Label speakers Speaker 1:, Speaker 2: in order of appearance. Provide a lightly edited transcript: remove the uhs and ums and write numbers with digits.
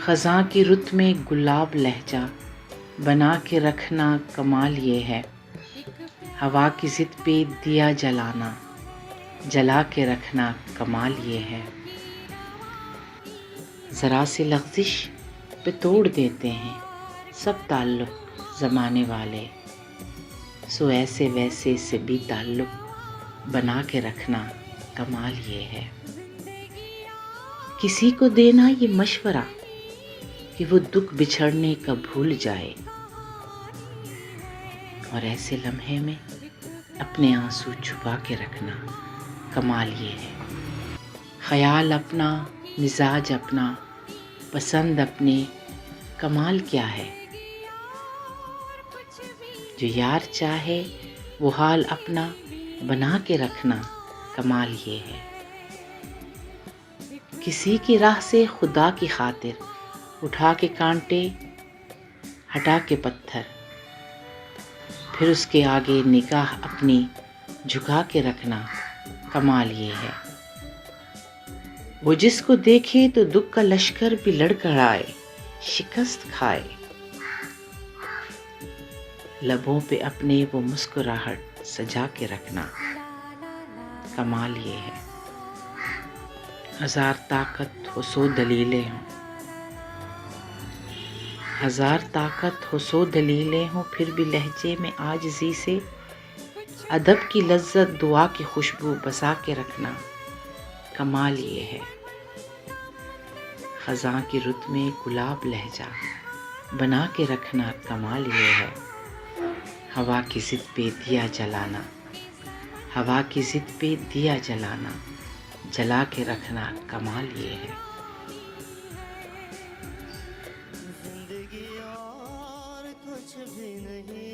Speaker 1: خزاں کی رت میں گلاب لہجہ بنا کے رکھنا کمال یہ ہے، ہوا کی ضد پہ دیا جلانا جلا کے رکھنا کمال یہ ہے۔ ذرا سی لغزش پہ توڑ دیتے ہیں سب تعلق زمانے والے، سو ایسے ویسے سے بھی تعلق بنا کے رکھنا کمال یہ ہے۔ کسی کو دینا یہ مشورہ کہ وہ دکھ بچھڑنے کا بھول جائے، اور ایسے لمحے میں اپنے آنسو چھپا کے رکھنا کمال یہ ہے۔ خیال اپنا، مزاج اپنا، پسند اپنی، کمال کیا ہے؟ جو یار چاہے وہ حال اپنا بنا کے رکھنا کمال یہ ہے۔ کسی کی راہ سے خدا کی خاطر اٹھا کے کانٹے ہٹا کے پتھر، پھر اس کے آگے نگاہ اپنی جھکا کے رکھنا کمال یہ ہے۔ وہ جس کو دیکھے تو دکھ کا لشکر بھی لڑ کر آئے، شکست کھائے، لبوں پہ اپنے وہ مسکراہٹ سجا کے رکھنا کمال یہ ہے۔ ہزار طاقت ہو سو دلیلیں ہوں، ہزار طاقت ہو سو دلیلیں ہوں، پھر بھی لہجے میں عاجزی سے ادب کی لذت دعا کی خوشبو بسا کے رکھنا کمال یہ ہے۔ خزاں کی رت میں گلاب لہجہ بنا کے رکھنا کمال یہ ہے۔ ہوا کی ضد پہ دیا جلانا، ہوا کی ضد پہ دیا جلانا جلا کے رکھنا کمال یہ ہے۔
Speaker 2: زندگی اور کچھ بھی نہیں